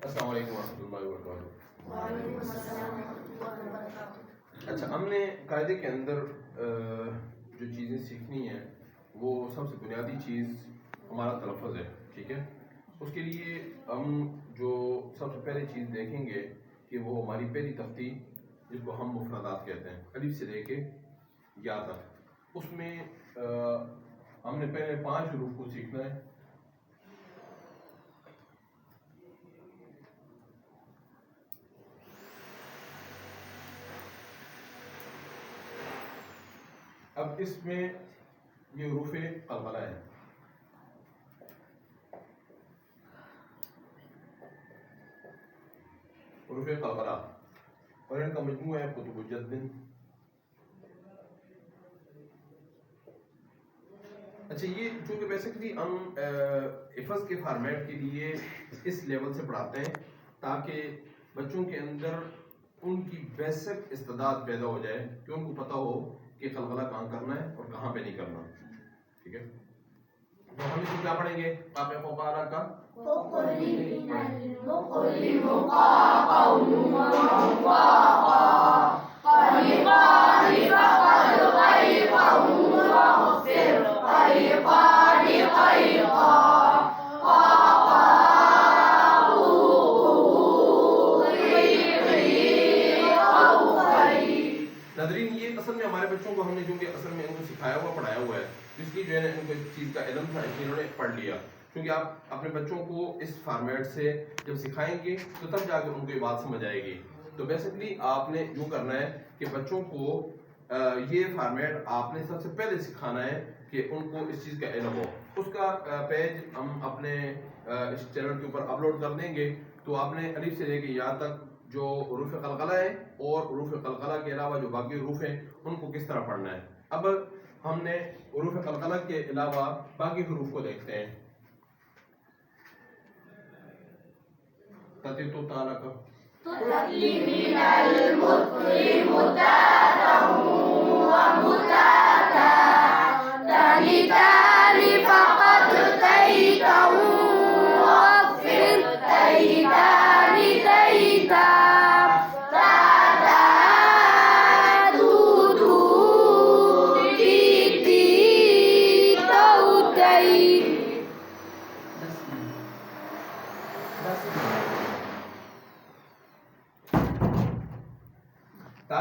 السلام علیکم ورحمۃ اللہ وبرکاتہ۔ وعلیکم السلام ورحمۃ اللہ وبرکاتہ۔ اچھا، ہم نے قاعدے کے اندر جو چیزیں سیکھنی ہیں وہ سب سے بنیادی چیز ہمارا تلفظ ہے، ٹھیک ہے؟ اس کے لیے ہم جو سب سے پہلے چیز دیکھیں گے کہ وہ ہماری پہلی تختی جس کو ہم مفردات کہتے ہیں، الف سے لے کے یا تک، اس میں ہم نے پہلے 5 حروف کو سیکھنا ہے۔ اب اس میں یہ حروف قلقلہ ہے، حروف قلقلہ، اور ان کا مجموعہ ہے کتب جد۔ اچھا، یہ چونکہ بیسکلی ہم حفظ کے فارمیٹ کے لیے اس لیول سے پڑھاتے ہیں تاکہ بچوں کے اندر ان کی بیسک استعداد پیدا ہو جائے کہ ان کو پتہ ہو کہ قلقلہ کہاں کرنا ہے اور کہاں پہ نہیں کرنا، ٹھیک ہے؟ تو ہم اس کو کیا پڑھیں گے؟ قاف قوقارہ کا ناظرین، یہ اصل میں ہمارے بچوں کو ہم نے چونکہ اصل میں ان کو سکھایا ہوا پڑھایا ہوا ہے، اس کی جو ہے نا ان کو اس چیز کا علم تھا، انہوں نے پڑھ لیا، کیونکہ آپ اپنے بچوں کو اس فارمیٹ سے جب سکھائیں گے تو تب جا کے ان کو یہ بات سمجھ آئے گی۔ تو بیسکلی آپ نے یوں کرنا ہے کہ بچوں کو یہ فارمیٹ آپ نے سب سے پہلے سکھانا ہے کہ ان کو اس چیز کا علم ہو۔ اس کا پیج ہم اپنے اس چینل کے اوپر اپلوڈ کر دیں گے، تو آپ نے الف سے لے کے یا تک جو حروف قلقلہ ہے اور حروف قلقلہ کے علاوہ جو باقی حروف ہیں ان کو کس طرح پڑھنا ہے۔ اب ہم نے حروف قلقلہ کے علاوہ باقی حروف کو دیکھتے ہیں۔ تتیتو تالک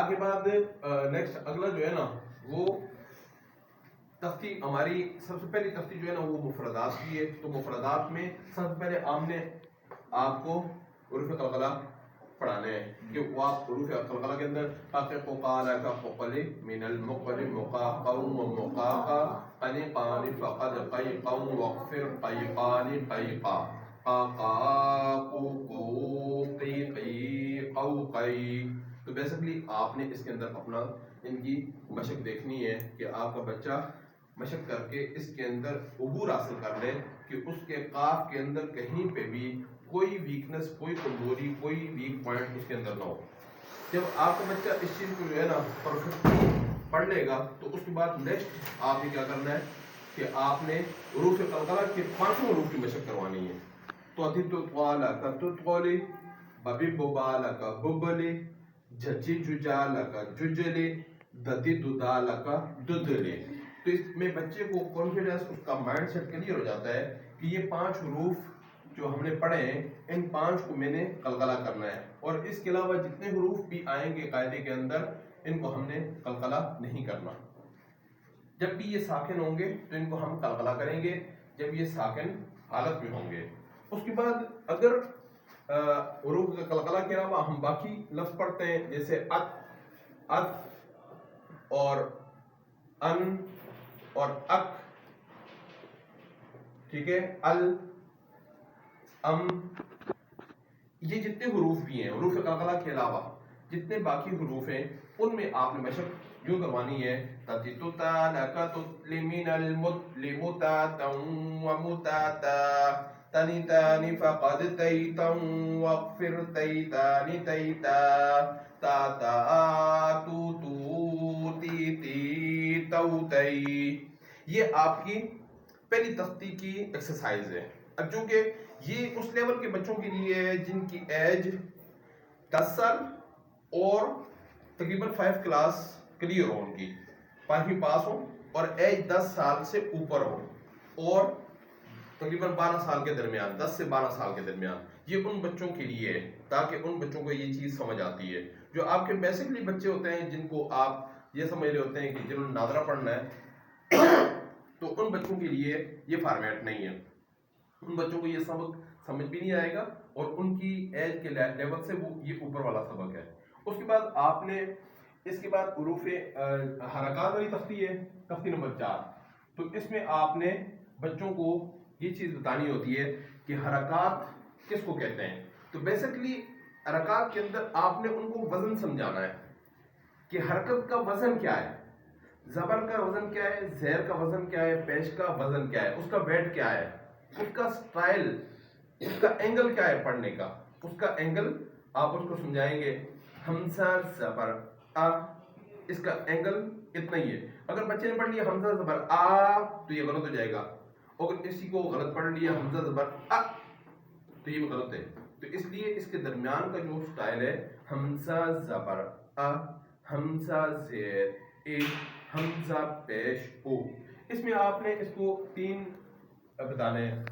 کے بعد نیکسٹ اگلا جو ہے نا وہ تختی، ہماری سب سے پہلی تختی جو ہے نا وہ مفردات کی ہے۔ تو مفردات میں سب سے پہلے ہم نے آپ کو حروف قلقلہ پڑھانے ہیں کہ وہ آپ حروف قلقلہ کے اندر قاف قال کا قل من المقل مقاقا ومقاقا قنقان فقد قیقا وقفر قیقان قیقا قاقا قوقو قیقی قوقی۔ تو بیسکلی آپ نے اس کے اندر اپنا ان کی مشق دیکھنی ہے کہ آپ کا بچہ مشق کر کے اس کے اندر عبور حاصل کر لے کہ اس کے قاف کے اندر کہیں پہ بھی کوئی ویکنس، کوئی کمزوری، کوئی ویک پوائنٹ اس کے اندر نہ ہو۔ جب آپ کا بچہ اس چیز کو جو ہے نا پرفیکٹلی پڑھ لے گا تو اس کے بعد نیکسٹ آپ نے کیا کرنا ہے کہ آپ نے حروف قلقلہ کے 5 حروف کی مشق کروانی ہے۔ تو کا تطغلی، ببب بالا کا ببلی، ججی ججالا کا ججلی، ددی ددالا کا ددلی۔ تو اس میں بچے کو کانفیڈنس، اس کا مائنڈ سیٹ کلیئر ہو جاتا ہے کہ یہ 5 حروف جو ہم نے پڑھے ہیں ان 5 کو میں نے قلقلہ کرنا ہے، اور اس کے علاوہ جتنے حروف بھی آئیں گے قاعدے کے اندر ان کو ہم نے قلقلہ نہیں کرنا۔ جب بھی یہ ساکن ہوں گے تو ان کو ہم قلقلہ کریں گے، جب یہ ساکن حالت میں ہوں گے۔ اس کے بعد اگر حروف قلقلہ کے علاوہ ہم باقی لفظ پڑھتے ہیں جیسے ات اور ان اور اک، ٹھیک ہے، یہ جتنے حروف بھی ہیں حروف قلقلہ کے علاوہ جتنے باقی حروف ہیں ان میں آپ نے مشق یوں کروانی ہے تتیتتا لکت لمن المتلمتا ومتاتا تنی تانی فقد تیتا وقفر تیتانی تیتا تاتا تو تو تی تی تو تی۔ یہ آپ کی پہلی تختی کی ایکسرسائز ہے۔ اب چونکہ یہ اس لیول کے بچوں کے لیے ہے جن کی ایج 10 سال اور تقریباً 5 کلاس کلیئر ہو، ان کی 5ویں پاس ہو اور ایج 10 سال سے اوپر ہو اور تقریباً 12 سال کے درمیان، 10 سے 12 سال کے درمیان. یہ ان بچوں کے لیے ہے تاکہ ان بچوں کو یہ چیز سمجھ آتی ہے. جو آپ کے بیسکلی بچے ہوتے ہیں جن کو آپ یہ سمجھ رہے ہوتے ہیں کہ جنہوں نے ناظرہ پڑھنا ہے تو ان بچوں کے لیے یہ فارمیٹ نہیں ہے. ان بچوں کو یہ سبق سمجھ بھی نہیں آئے گا اور ان کی ایج کے لیول سے وہ یہ اوپر والا سبق ہے. اس کے بعد آپ نے اس کے بعد حروف حرکات والی تختی ہے، تختی نمبر 4. تو اس میں آپ نے بچوں کو یہ چیز بتانی ہوتی ہے کہ حرکات کس کو کہتے ہیں. تو بیسکلی حرکات کے اندر آپ نے ان کو وزن سمجھانا ہے کہ حرکت کا وزن کیا ہے، زبر کا وزن کیا ہے، زیر کا وزن کیا ہے، پیش کا وزن کیا ہے، اس کا ویٹ کیا ہے، اس کا سٹائل، اس کا اینگل کیا ہے پڑھنے کا. اس کا اینگل آپ اس کو سمجھائیں گے. حمزہ زبر آ، اس کا اینگل اتنا ہی ہے. اگر بچے نے پڑھ لیا حمزہ زبر آ تو یہ غلط ہو جائے گا. اگر کسی کو غلط پڑھ لیا حمزہ زبر آ تو یہ بھی غلط ہے. تو اس لیے اس کے درمیان کا جو سٹائل ہے حمزہ زبر آ، حمزہ زیر اے، حمزہ پیش او. اس میں آپ نے اس کو 3 بتانے ہیں،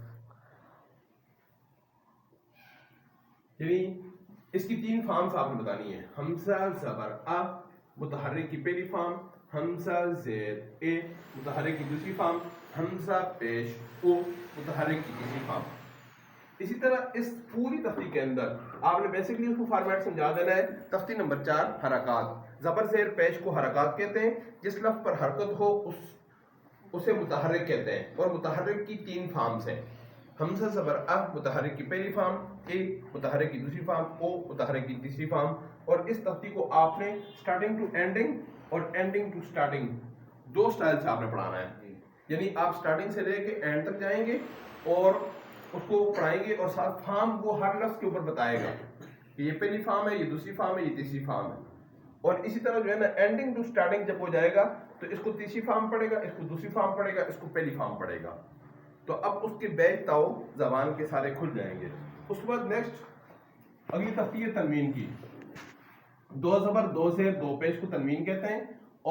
یعنی اس کی 3 فارمز آپ نے بتانی ہے. حمزہ زبر آ متحرک کی پہلی فارم، حمزہ زیر اے متحرک کی دوسری فارم، حمزہ پیش او متحرک کی تیسری فارم. اسی طرح اس پوری تختی کے اندر آپ نے بیسکلی اس کو فارمیٹ سمجھا دینا ہے. تختی نمبر 4 حرکات. زبر زیر پیش کو حرکات کہتے ہیں. جس لفظ پر حرکت ہو اسے متحرک کہتے ہیں اور متحرک کی 3 فارمز ہیں. حمزہ زبر ا متحرک کی پہلی فارم، اے متحرک کی دوسری فارم، او متحرک کی تیسری فارم. اور اس تختی کو آپ نے سٹارٹنگ ٹو اینڈنگ اور اینڈنگ ٹو سٹارٹنگ 2 سٹائل سے آپ نے پڑھانا ہے. یعنی آپ سٹارٹنگ سے لے کے اینڈ تک جائیں گے اور اس کو پڑھائیں گے اور ساتھ فارم وہ ہر لفظ کے اوپر بتائے گا کہ یہ پہلی فارم ہے، یہ دوسری فارم ہے، یہ تیسری فارم ہے. اور اسی طرح جو ہے نا اینڈنگ ٹو سٹارٹنگ جب ہو جائے گا تو اس کو تیسری فارم پڑے گا، اس کو دوسری فارم پڑے گا، اس کو پہلی فارم پڑے گا. تو اب اس کے بیچ تاؤ زبان کے سارے کھل جائیں گے. اس کے بعد نیکسٹ اگلی تختی ہے تنوین کی. 2 زبر 2 زیر 2 پیش کو تنوین کہتے ہیں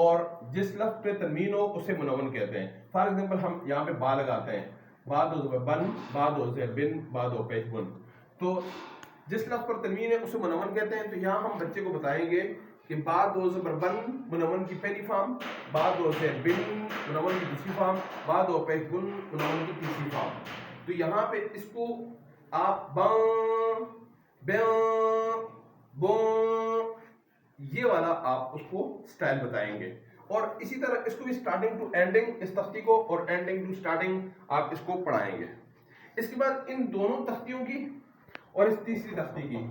اور جس لفظ پہ تنوین ہو اسے منون کہتے ہیں. فار ایگزامپل ہم یہاں پہ با لگاتے ہیں، با 2 زبر بن، با 2 زیر بن، با 2 پیش بن. تو جس لفظ پر تنوین ہے اسے منون کہتے ہیں. تو یہاں ہم بچے کو بتائیں گے کہ با 2 زبر بن منون کی پہلی فارم، با 2 زیر بن منون کی دوسری فارم، با 2 پیش بن منون کی تیسری فارم. تو یہاں پہ اس کو آپ باں بیاں بوں یہ والا آپ اس کو سٹائل بتائیں گے. اور اسی طرح اس کو بھی سٹارٹنگ ٹو اینڈنگ اس تختی کو اور اینڈنگ ٹو سٹارٹنگ آپ اس کو پڑھائیں گے. اس کے بعد ان دونوں تختیوں کی اور اس تیسری تختی کی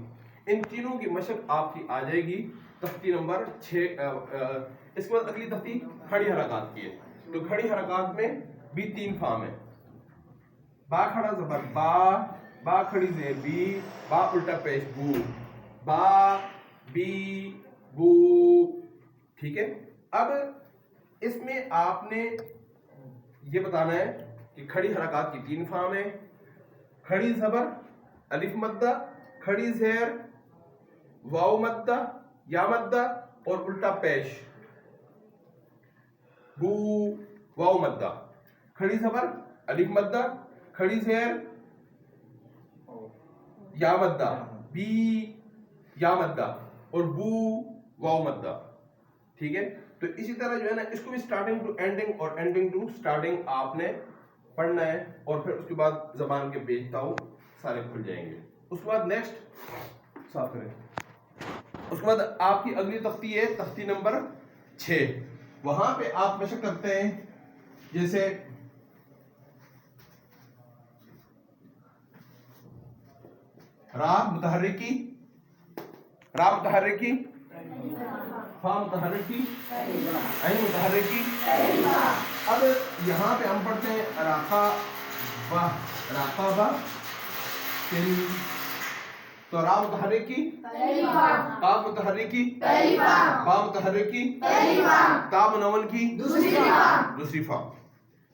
ان تینوں کی مشق آپ کی آ جائے گی تختی نمبر 6. اس کے بعد اگلی تختی کھڑی حرکات کی ہے. تو کھڑی حرکات میں بھی 3 فارم ہے. با کھڑا زبر با، با کھڑی زیر بی، با الٹا پیش بو، با بی بو. ٹھیک ہے. اب اس میں آپ نے یہ بتانا ہے کہ کھڑی حرکات کی 3 فارم ہے. کھڑی زبر الف مدہ، کھڑی زیر واو مدہ یا مدہ اور الٹا پیش بو واو مدہ. کھڑی زبر الف مدہ، کھڑی زیر یا مدہ بی یا مدہ اور بو واو مدہ. ٹھیک ہے. تو اسی طرح جو ہے نا اس کو بھی سٹارٹنگ ٹو اینڈنگ اور اینڈنگ ٹو سٹارٹنگ آپ نے پڑھنا ہے اور پھر اس کے بعد زبان کے بیچ تاؤ سارے کھل جائیں گے. اس کے بعد نیکسٹ صاف کریں. اس کے بعد آپ کی اگلی تختی ہے تختی نمبر 6. وہاں پہ آپ مشق کرتے ہیں جیسے را متحرکی، را متحرکی، فا متحرکی، عین متحرکی. اب یہاں پہ ہم پڑھتے ہیں راقا با تو را متحرکی، قاف متحرکی، با متحرکی، تا منون کی دوسری فارم.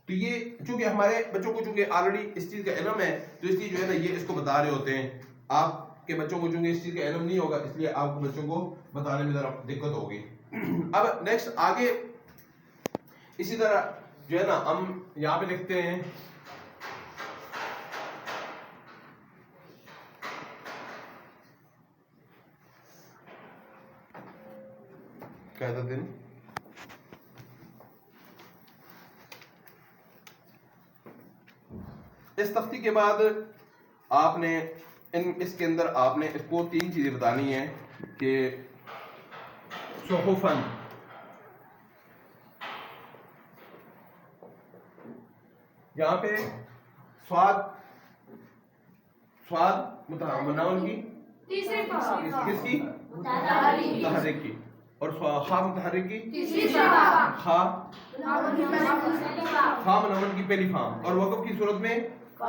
تو یہ چونکہ ہمارے بچوں کو چونکہ آلریڈی اس چیز کا علم ہے تو اس لیے جو ہے نا یہ اس کو بتا رہے ہوتے ہیں. آپ کے بچوں کو چونکہ اس چیز کا علم نہیں ہوگا اس لیے آپ کو بچوں کو بتانے میں ذرا دقت ہوگی. اب نیکسٹ آگے اسی طرح جو ہے نا ہم یہاں پہ لکھتے ہیں قاعدہ دن. اس تختی کے بعد آپ نے اس کے اندر آپ نے اس کو 3 چیزیں بتانی ہیں کہ صحفن یہاں پہ سواد منون کی تیسری بار کس کی متحرک کی اور خا متحرک کی تیسری بار خا خا منون کی پہلی فارم اور وقف کی صورت میں فا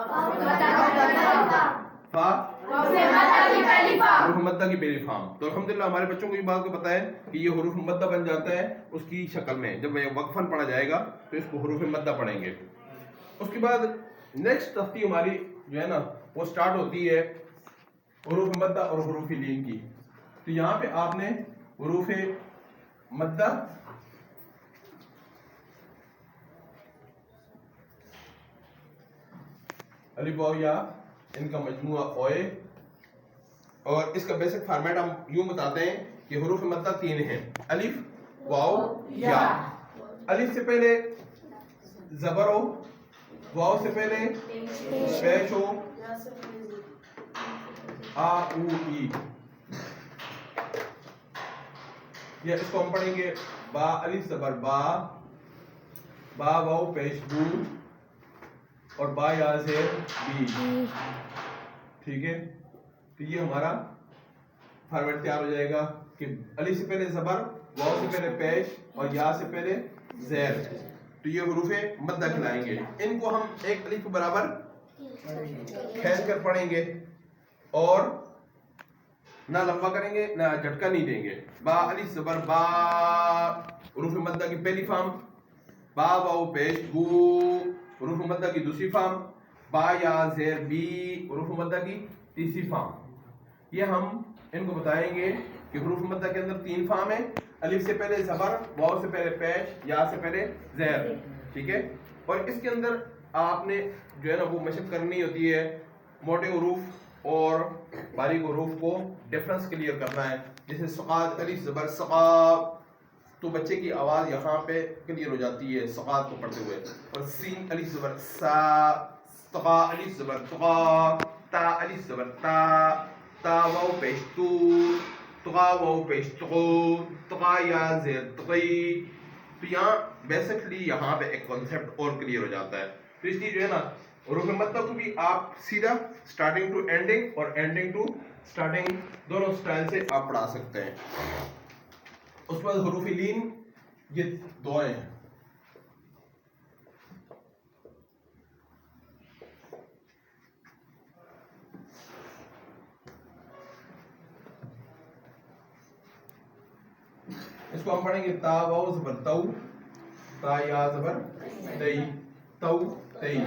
حروف مدہ کی پہلی فارم. تو الحمدللہ ہمارے بچوں کو یہ بات کو پتہ ہے کہ یہ حروف مدہ بن جاتا ہے اس کی شکل میں. جب وقفاً پڑھا جائے گا تو اس کو حروف مدہ پڑھیں گے. اس کے بعد نیکسٹ تختی ہماری جو ہے نا وہ سٹارٹ ہوتی ہے حروف مدہ اور حروف لین کی. تو یہاں پہ آپ نے حروف مدہ الف واو یا ان کا مجموعہ اوئے اور اس کا بیسک فارمیٹ ہم یوں بتاتے ہیں کہ حروف مدہ 3 ہیں الف واو یا. الف سے پہلے زبر ہو, واو سے پہلے پیش ہو, آ او ای. یا اس کو ہم پڑھیں گے با الف زبر با, با واو پیش بو اور با یا زیر بی. ٹھیک ہے, تو یہ ہمارا فارمیٹ تیار ہو جائے گا کہ الف سے پہلے زبر, واو سے پہلے پیش اور یا سے پہلے زیر. تو یہ حروف مدہ کہلائیں گے. ان کو ہم ایک الف برابر کھینچ کر پڑھیں گے اور نہ لمبا کریں گے نہ جھٹکا نہیں دیں گے. با الف زبر با حروف مدہ کی پہلی فارم, با واو پیش بو حروف مدہ کی دوسری فارم, با یا زیر بی حروف مدہ کی تیسری فارم. یہ ہم ان کو بتائیں گے کہ حروف مدہ کے اندر 3 فارم ہیں, الف سے پہلے زبر, واو سے پہلے پیش, یا سے پہلے زیر. ٹھیک ہے, اور اس کے اندر آپ نے جو ہے نا وہ مشق کرنی ہوتی ہے موٹے حروف اور باریک حروف کو ڈفرنس کلیئر کرنا ہے. جیسے سقاد الف زبر سقا, تو بچے کی آواز یہاں پہ کلیئر ہو جاتی ہے سقاد کو پڑھتے ہوئے. اور سین الف زبر سا, تقا الف زبر تقا, تا الف زبر تا, تا واو پیش تو, تقا واو پیش تقو, تقا یا زیر تقی. تو یہاں بیسکلی یہاں پہ ایک کانسیپٹ اور کلیئر ہو جاتا ہے. تو اس لیے جو ہے نا حروف مدہ کو بھی آپ سیدھا سٹارٹنگ ٹو اینڈنگ اور اینڈنگ ٹو سٹارٹنگ دونوں سٹائل سے آپ پڑھا سکتے ہیں. اس کے بعد حروف لین یہ 2 ہیں. اس کو ہم پڑھیں گے تا واو زبر تو, تا یا زبر تئی, تو تئی.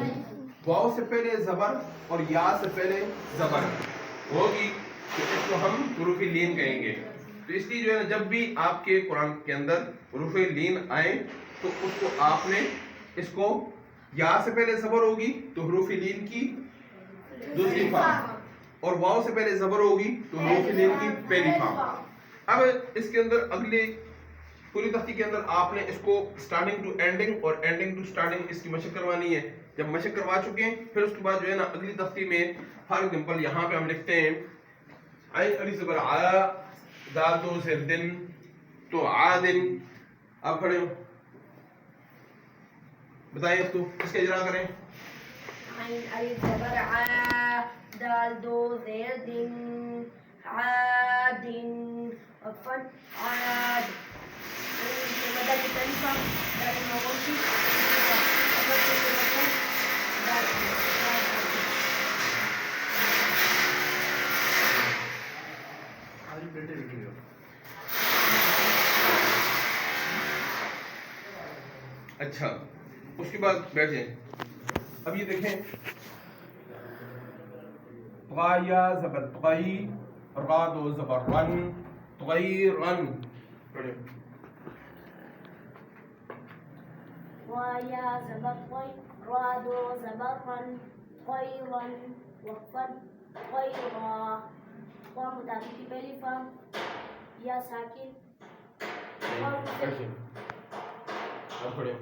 واو سے پہلے زبر اور یا سے پہلے زبر ہوگی تو اس کو ہم حروف لین کہیں گے. تو اس لیے جو ہے نا جب بھی آپ کے قرآن کے اندر حروف لین آئیں تو اس کو آپ نے اس کو یا سے پہلے زبر ہوگی تو حروف لین کی دوسری فارم, اور واو سے پہلے زبر ہوگی تو حروف لین کی پہلی فارم. اب اس کے اندر اگلے پوری تختی کے اندر آپ نے اس کو سٹارٹنگ ٹو اینڈنگ اور اینڈنگ ٹو سٹارٹنگ اس کی مشق کروانی ہے. جب مشق کروا چکے ہیں پھر اس کے بعد جو ہے نا اگلی تختی میں فار ایگزامپل یہاں پہ ہم لکھتے ہیں عین الف زبر آ, دال دو زیر دن, تو عادن. آپ کھڑے ہو بتائیں اس کو اس کا اجرا کریں. عین الف زبر آ, دال دو زیر دن, عادن. وقفاً عاد. مدہ کی پہلی فارم دال موجی, اچھا اس کے بعد بیٹھ جائیں. اب یہ دیکھیں طغایا زبر طغی، را دو زبر رن، طغیرن. پڑھیں. ويا زبر طي، راد زبرا، طيرا، وقفا، طيرا. ومتحرك کی پہلی فارم یا ساکن. اب پڑھیں.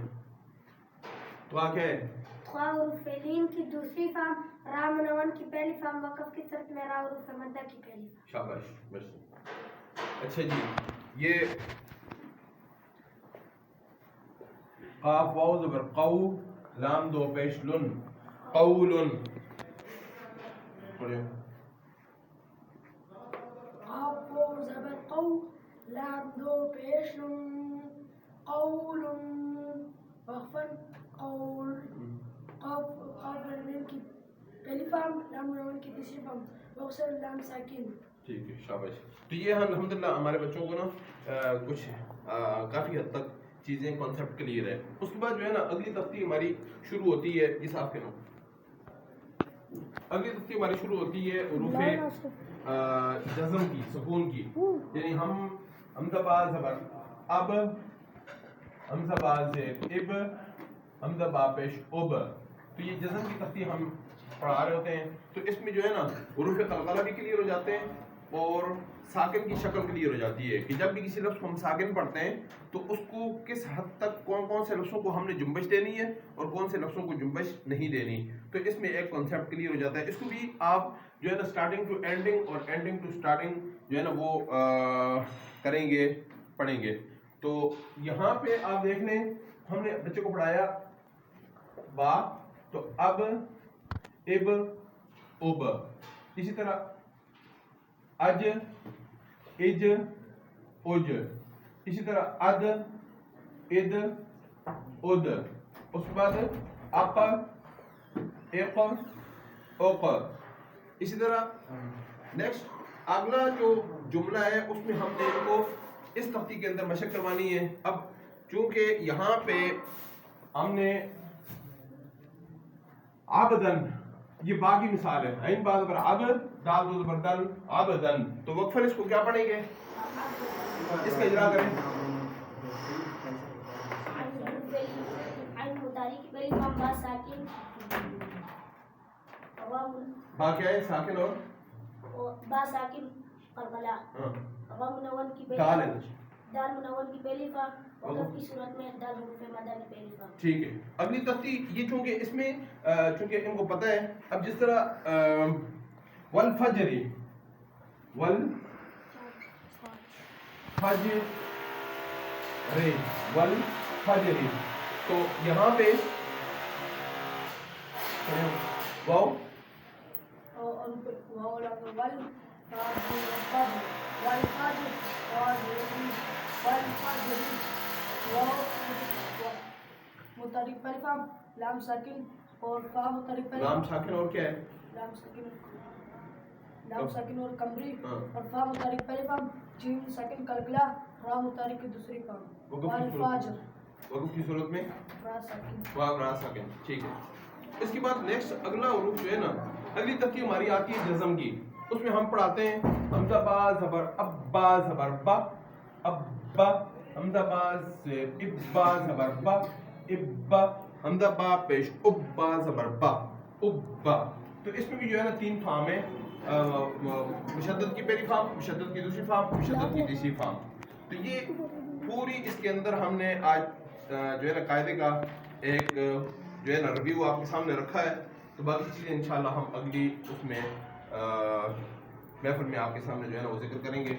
طغا کیا ہے؟ طغا حروف لین کی دوسری فارم، را منون کی پہلی فارم، وقف کی صورت میں را حروف مدہ کی پہلی فارم. شاباش. اچھا جی، یہ قاف واو زبر قو، لام دو پیش لن، قولن. پڑھیں. قاف واو زبر قو، لام دو پیش لن، قول. وقفا قول. قاف لین کی پہلی فارم، لام منون کی تیسری فارم، وقصر لام ساکن. ٹھیک ہے، شاباش. تو یہ الحمدللہ ہمارے بچوں کو نا کچھ کافی حد تک چیزیں کانسیپٹ کلیئر ہے. اس کے بعد جو ہے نا اگلی تفصیل ہماری شروع ہوتی ہے. یہ صاف کے نام اگلی تفصیل ہماری شروع ہوتی ہے حروف جزم کی، سکون کی. یعنی ہم حمزہ با زبر اب، حمزہ با زیر اب، حمزہ با پیش اب. تو یہ جزم کی تفصیل ہم پڑھا رہے ہوتے ہیں. تو اس میں جو ہے نا حروف قلقلہ بھی کلیئر ہو جاتے ہیں اور ساکن کی شکل کلیئر ہو جاتی ہے کہ جب بھی کسی لفظ کو ہم ساکن پڑھتے ہیں تو اس کو کس حد تک کون کون سے لفظوں کو ہم نے جنبش دینی ہے اور کون سے لفظوں کو جنبش نہیں دینی. تو اس میں ایک کانسیپٹ کلیئر ہو جاتا ہے. اس کو بھی آپ جو ہے نا اسٹارٹنگ ٹو اینڈنگ اور اینڈنگ ٹو اسٹارٹنگ جو ہے نا وہ کریں گے، پڑھیں گے. تو یہاں پہ آپ دیکھ لیں ہم نے بچے کو پڑھایا با، تو اب اب اب. اسی طرح اج اج اج. اسی طرح اد اد اد. اس کے بعد اق اق اوق. اسی طرح نیکسٹ اگلا جو جملہ ہے اس میں ہم نے ان کو اس تختی کے اندر مشق کروانی ہے. اب چونکہ یہاں پہ ہم نے عبدن، یہ با کی مثال ہے، عین با زبر عبد، دال دو زبر دل، عبدن. تو وقفاً اس کو کیا پڑھیں گے؟ اس کا اجرا کریں. عین متحرک کی پہلی فارم با ساکن، با کیا ہے؟ ساکن اور با ساکن قلقلہ. را منون کی پہلی دال ہے. دال منون کی پہلی فارم، وقف کی صورت میں دال حروف مدہ کی پہلی فارم. ٹھیک ہے. اگلی تختی یہ چونکہ اس میں چونکہ ان کو پتہ ہے. اب جس طرح والفجر، والفجر، والفجر. تو یہاں پہ واو متحرک پہلی فارم لام ساکن اور فا متحرک پہلی لام ساکن اور کیا ہے؟ لام ساکن اور کمری اور فا متحرک پہلی فارم، جیم ساکن قلقلہ، را متحرک کی دوسری فارم، والفجر. وقف کی صورت میں را ساکن. واو را ساکن. ٹھیک ہے. اس کے بعد نیکسٹ اگلا حروف جو ہے نا اگلی تختی ہماری آتی ہے جزم کی. اس میں ہم پڑھاتے ہیں حمزہ با زبر اب، با زبر با، اب با. حمزہ با زیر اب، با زبر با، اب با. حمزہ با پیش اب، با زبر با، اب با. تو اس میں بھی جو ہے نا تین فارم ہے، مشدد کی پہلی فارم، مشدد کی دوسری فارم، مشدد کی تیسری فارم. تو یہ پوری اس کے اندر ہم نے آج جو ہے نا قاعدے کا ایک جو ہے نا ریویو آپ کے سامنے رکھا ہے. تو باقی چیزیں انشاءاللہ ہم اگلی اس میں محفل میں آپ کے سامنے جو ہے نا وہ ذکر کریں گے.